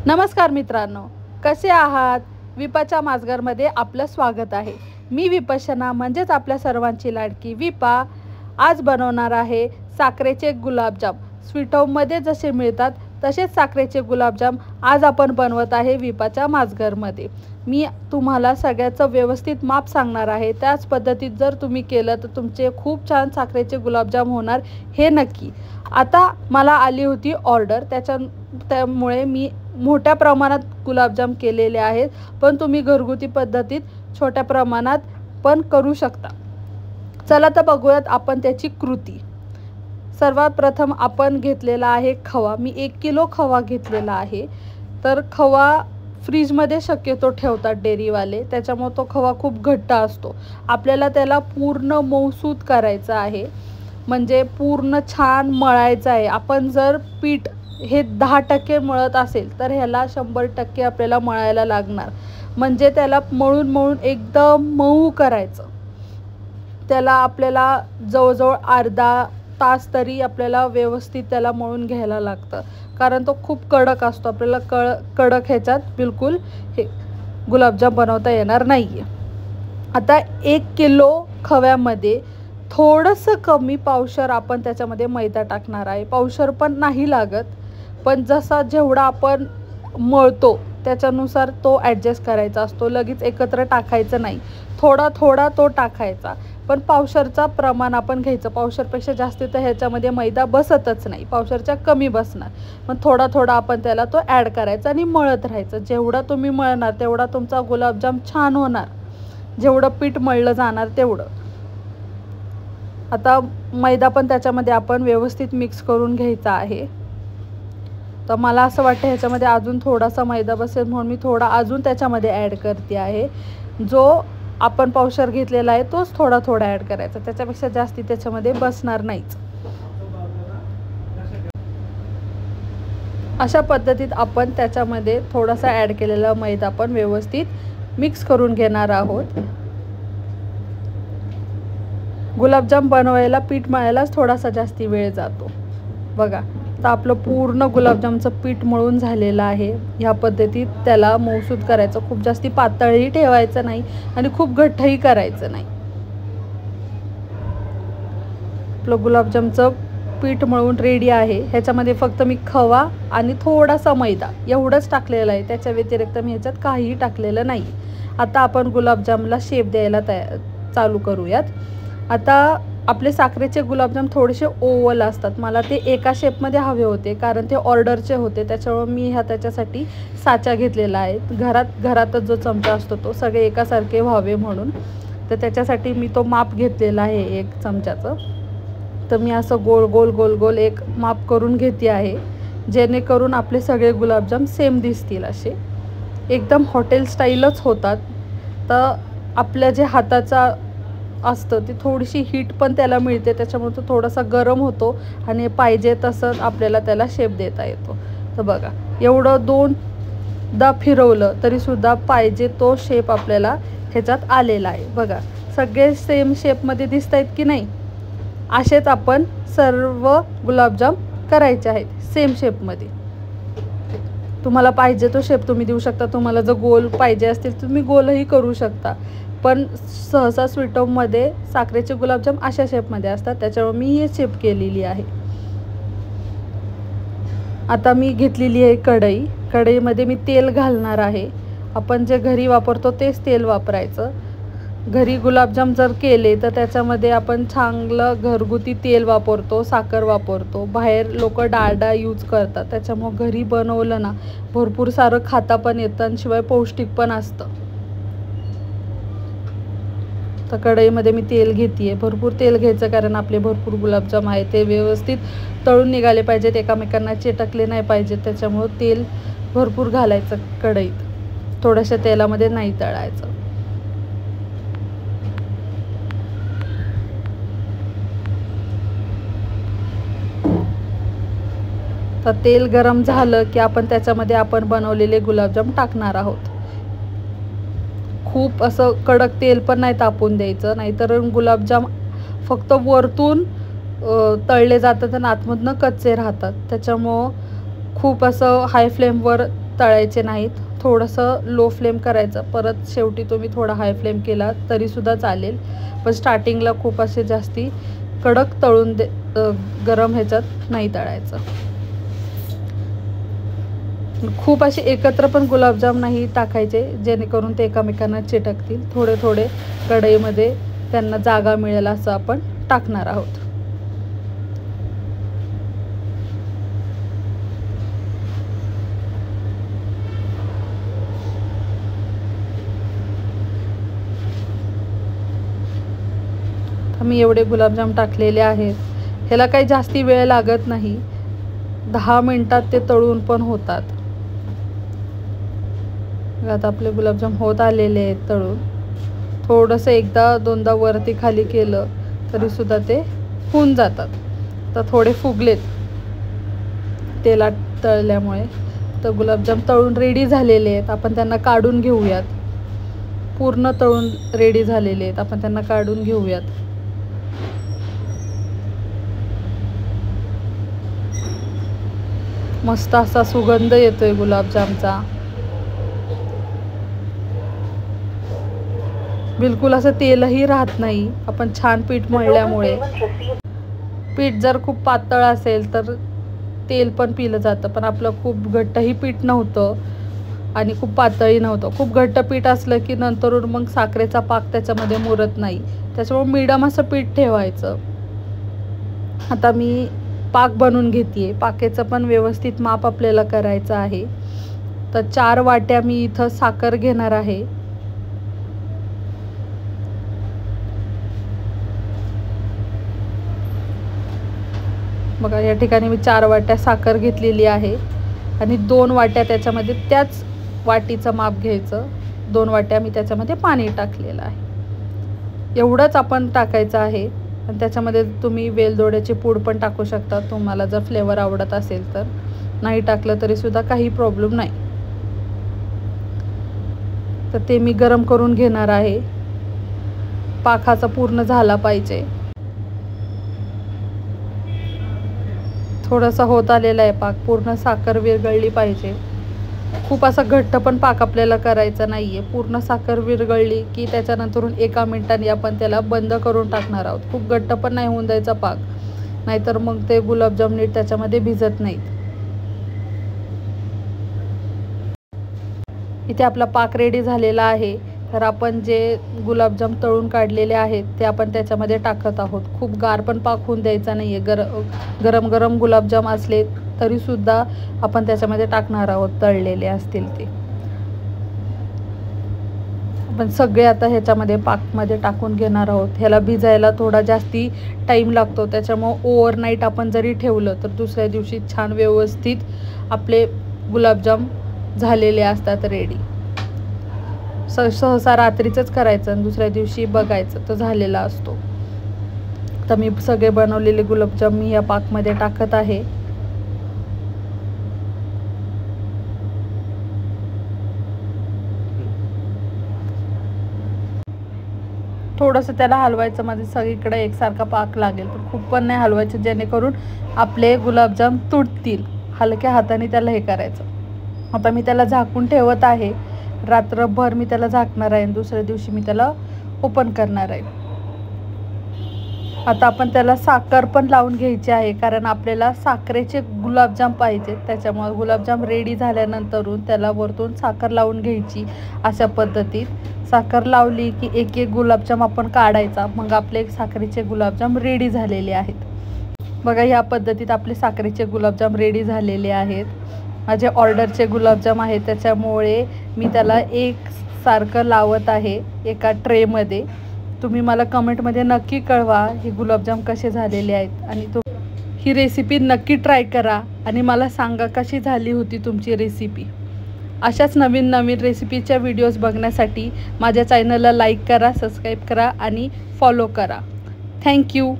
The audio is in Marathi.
नमस्कार मित्रांनो, कसे आहात? विपाच्या माझघरमध्ये आपलं स्वागत आहे। मी विपशना म्हणजेच आपल्या सर्वांची लाडकी विपा आज बनवणार आहे साखरेचे गुलाबजाम। स्वीट होममध्ये जसे मिळतात तसेच साखरेचे गुलाबजाम आज आपण बनवत आहे विपाच्या माझघरमध्ये। मी तुम्हाला सगळ्याचं व्यवस्थित माप सांगणार आहे। त्याच पद्धतीत जर तुम्ही केलं तर तुमचे खूप छान साखरेचे गुलाबजाम होणार हे नक्की। आता मला आली होती ऑर्डर, त्यामुळे मी मोठ्या प्रमाणात गुलाबजाम केलेले आहेत, पण तुम्ही घरगुती पद्धतीत छोट्या प्रमाणात पण करू शकता। चला तर बघूयात आपण त्याची कृती। सर्वात प्रथम आपण घेतलेला आहे खवा। मी 1 किलो खवा घेतलेला आहे। तर खवा फ्रीजमध्ये शक्यतो ठेवतात डेअरीवाले, त्याच्यामुळे तो खवा खूप घट्ट असतो। आपल्याला त्याला पूर्ण मऊसूत करायचं आहे, म्हणजे पूर्ण छान मळायचं आहे। आपण जर पीठ हे 10% मळत असेल तर ह्याला 100% आपल्याला मळायला लागणार, म्हणजे त्याला मळून मळून एकदम मऊ करायचं। त्याला आपल्याला जवळजवळ अर्धा तास तरी आपल्याला व्यवस्थित त्याला मळून घ्यायला लागतं, कारण तो खूप कडक असतो। आपल्याला कडक ह्याच्यात बिलकुल हे गुलाबजाम बनवता येणार नाही आहे। आता 1 किलो खव्यामध्ये थोडंसं कमी पावशर आपण त्याच्यामध्ये मैदा टाकणार आहे। पावशर पण नाही लागत, पण जेवढा आपण मळतो त्याच्यानुसार तो ॲडजस्ट करायचा असतो। लगेच एकत्र टाकायचं नाही, थोडा थोडा तो टाकायचा। पण पावशरचा प्रमाण आपण घ्यायचं। पावशरपेक्षा जास्त तर ह्याच्यामध्ये मैदा बसतच नाही, पावशरच्या कमी बसणार। पण थोडा थोडा आपण त्याला तो ॲड करायचा आणि मळत राहायचं। जेवढा तुम्ही मळणार तेवढा तुमचा गुलाबजाम छान होणार, जेवढं पीठ मळलं जाणार तेवढं। आता मैदा पण त्याच्यामध्ये आपण व्यवस्थित मिक्स करून घ्यायचा आहे। तर मला असं वाटतं ह्याच्यामध्ये अजून थोडासा मैदा बसेल, म्हणून मी थोडा अजून त्याच्यामध्ये ॲड करते आहे। जो आपण पावशर घेतलेला आहे तोच थोडा थोडा ॲड करायचा, त्याच्यापेक्षा जास्ती त्याच्यामध्ये बसणार नाहीच। अशा पद्धतीत आपण त्याच्यामध्ये थोडासा ॲड केलेला मैदा पण व्यवस्थित मिक्स करून घेणार आहोत। गुलाबजाम बनवायला पीठ मळायलाच थोडासा जास्ती वेळ जातो। बघा, तर आपलं पूर्ण गुलाबजामचं पीठ मळून झालेलं आहे। ह्या पद्धतीत त्याला मऊसूत करायचं, खूप जास्ती पातळही ठेवायचं नाही आणि खूप घट्टही करायचं नाही। आपलं गुलाबजामचं पीठ मळून रेडी आहे। ह्याच्यामध्ये फक्त मी खवा आणि थोडासा मैदा एवढंच टाकलेलं आहे, त्याच्या व्यतिरिक्त मी ह्याच्यात काहीही टाकलेलं नाही। आता आपण गुलाबजामला शेप द्यायला चालू करूयात। आता आपले साखरेचे गुलाबजाम थोडेसे ओव्हल असतात, मला ते एका शेपमध्ये हवे होते, कारण ते ऑर्डरचे होते। त्याच्यामुळे मी त्याच्यासाठी साचा घेतलेला आहे। घरातच जो चमचा असतो तो सगळे एकासारखे व्हावे म्हणून, तर त्याच्यासाठी मी तो माप घेतलेला आहे 1 चमच्याचं। तर मी असं गोल गोल गोल गोल एक माप करून घेते आहे, जेणेकरून आपले सगळे गुलाबजाम सेम दिसतील, असे एकदम हॉटेल स्टाईलच होतात। तर आपल्या जे हाताचा असतं ते थोडीशी हीट पण त्याला मिळते, त्याच्यामुळे तो थोडासा गरम होतो आणि पाहिजे तसं आपल्याला त्याला शेप देता येतो। तर बघा, एवढं 2दा फिरवलं तरीसुद्धा पाहिजे तो शेप आपल्याला ह्याच्यात आलेला आहे। बघा, सगळे सेम शेपमध्ये दिसत आहेत की नाही? असेच आपण सर्व गुलाबजाम करायचे आहेत सेम शेपमध्ये। तुम्हाला पाहिजे तो शेप तुम्ही देऊ शकता। तुम्हाला जर गोल पाहिजे असतील तुम्ही गोलही करू शकता, पण सहसा स्वीट होममध्ये साखरेचे गुलाबजाम अशा शेपमध्ये असतात, त्याच्यामुळे मी ही शेप केलेली आहे। आता मी घेतलेली आहे कढई। कढईमध्ये मी तेल घालणार आहे। आपण जे घरी वापरतो तेच तेल वापरायचं। घरी गुलाबजाम जर केले तर त्याच्यामध्ये आपण चांगलं घरगुती तेल वापरतो, साखर वापरतो। बाहेर लोक डालडा यूज करतात, त्याच्यामुळे घरी बनवलं ना भरपूर सारं खाता पण येतं आणि शिवाय पौष्टिक पण असतं। तर कढईमध्ये मी तेल घेते आहे। भरपूर तेल घ्यायचं, कारण आपले भरपूर गुलाबजाम आहे ते व्यवस्थित तळून निघाले पाहिजेत, एकामेकांना चिटकले नाही पाहिजेत। त्याच्यामुळे तेल भरपूर घालायचं कढईत, थोड्याशा तेलामध्ये नाही तळायचं। तर तेल गरम झालं की आपण त्याच्यामध्ये आपण बनवलेले गुलाबजाम टाकणार आहोत। खूप असं कडक तेल पण नाही तापून द्यायचं, नाहीतर गुलाबजाम फक्त वरतून तळले जातात आणि आतमधनं कच्चे राहतात। त्याच्यामुळं खूप असं हाय फ्लेमवर तळायचे नाहीत, थोडंसं लो फ्लेम करायचं, परत शेवटी तुम्ही थोडा हाय फ्लेम केला तरीसुद्धा चालेल, पण स्टार्टिंगला खूप असे जास्ती कडक तळून गरम ह्याच्यात नाही तळायचं. खूप असे एकत्र पण गुलाबजाम नाही टाकायचे जेणेकरून ते एकमेकांना चिटकतील. थोडे थोडे कढईमध्ये त्यांना जागा मिळेल असं आपण टाकणार आहोत. मी एवढे गुलाबजाम टाकलेले आहेत. ह्याला काही जास्ती वेळ लागत नाही, 10 मिनिटात ते तळून पण होतात. आता आपले गुलाबजाम होत आलेले आहेत तळून. थोडंसं एकदा दोनदा वरती खाली केलं तरीसुद्धा ते होऊन जातात. तर थोडे फुगलेत तेलात तळल्यामुळे. तर गुलाबजाम तळून रेडी झालेले आहेत, आपण त्यांना काढून घेऊयात. पूर्ण तळून रेडी झालेले आहेत, आपण त्यांना काढून घेऊयात. मस्त असा सुगंध येतोय गुलाबजामचा. बिलकुल असं तेलही राहत नाही, आपण छान पीठ मळल्यामुळे. पीठ जर खूप पातळ असेल तर तेल पण पिलं जातं, पण आपलं खूप घट्टही पीठ नव्हतं आणि खूप पातळही नव्हतं. खूप घट्ट पीठ असलं की नंतरून मग साखरेचा पाक त्याच्यामध्ये मुरत नाही, त्याच्यामुळे मीडियम असं पीठ ठेवायचं. आता मी पाक बनवून घेते. पाकेचं पण व्यवस्थित माप आपल्याला करायचं आहे. तर 4 वाट्या मी इथं साखर घेणार आहे. बघा या ठिकाणी मी 4 वाट्या साखर घेतलेली आहे आणि 2 वाट्या त्याच्यामध्ये त्याच वाटीचं माप घ्यायचं. 2 वाट्या मी त्याच्यामध्ये पाणी टाकलेलं आहे. एवढंच आपण टाकायचं आहे. आणि त्याच्यामध्ये तुम्ही वेलदोड्याची पूड पण टाकू शकता तुम्हाला जर फ्लेवर आवडत असेल तर. नाही टाकलं तरीसुद्धा काही प्रॉब्लेम नाही. तर ते मी गरम करून घेणार आहे. पाकाचा पूर्ण झाला पाहिजे. थोडासा होत आलेला आहे पाक, पूर्ण साखर विरघळली पाहिजे. खूप असा घट्ट पण पाक आपल्याला करायचा नाही आहे. पूर्ण साखर विरघळली की त्याच्यानंतरून 1 मिनिटांनी आपण त्याला बंद करून टाकणार आहोत. खूप घट्ट पण नाही होऊन द्यायचा पाक, नाहीतर मग ते गुलाबजाम नीट त्याच्यामध्ये भिजत नाहीत. इथे आपला पाक रेडी झालेला आहे. तर आपण जे गुलाबजाम तळून काढलेले आहेत ते आपण त्याच्यामध्ये टाकत आहोत. खूप गार पण पाक होऊन द्यायचा नाही आहे. गरम गरम गुलाबजाम असले तरीसुद्धा आपण त्याच्यामध्ये टाकणार आहोत, तळलेले असतील ते. आपण सगळे आता ह्याच्यामध्ये पाकमध्ये टाकून घेणार आहोत. ह्याला भिजायला थोडा जास्ती टाईम लागतो, त्याच्यामुळं ओव्हरनाईट आपण जरी ठेवलं तर दुसऱ्या दिवशी छान व्यवस्थित आपले गुलाबजाम झालेले असतात रेडी. सहसा रात्रीचंच करायचं आणि दुसऱ्या दिवशी बघायचं तर झालेला असतो. तर मी सगळे बनवलेले गुलाबजाम मी या पाकमध्ये टाकत आहे. थोडंसं त्याला हलवायचं, मध्ये सगळीकडे एकसारखा पाक लागेल, पण खूप पण नाही हलवायचं जेणेकरून आपले गुलाबजाम तुटतील. हलक्या हाताने त्याला हे करायचं. आता मी त्याला झाकून ठेवत आहे. रात्रभर मी त्याला झाकणार आहे आणि दुसऱ्या दिवशी मी त्याला ओपन करणार आहे. आता आपण त्याला साखर पण लावून घ्यायची आहे, कारण आपल्याला साखरेचे गुलाबजाम पाहिजे. त्याच्यामुळे गुलाबजाम रेडी झाल्यानंतरून त्याला वरतून साखर लावून घ्यायची. अशा पद्धतीत साखर लावली की एक एक गुलाबजाम आपण काढायचा. मग आपले साखरेचे गुलाबजाम रेडी झालेले आहेत. बघा या पद्धतीत आपले साखरेचे गुलाबजाम रेडी झालेले आहेत. माझे ऑर्डरचे गुलाबजाम आहेत त्याच्यामुळे मी त्याला एकसारखं लावत आहे एका ट्रेमध्ये. तुम्ही मला कमेंटमध्ये नक्की कळवा हे गुलाबजाम कसे झालेले आहेत आणि ही रेसिपी नक्की ट्राय करा आणि मला सांगा कशी झाली होती तुमची रेसिपी. अशाच नवीन नवीन रेसिपीच्या व्हिडिओज बघण्यासाठी माझ्या चॅनलला लाईक करा, सबस्क्राईब करा आणि फॉलो करा. थँक्यू.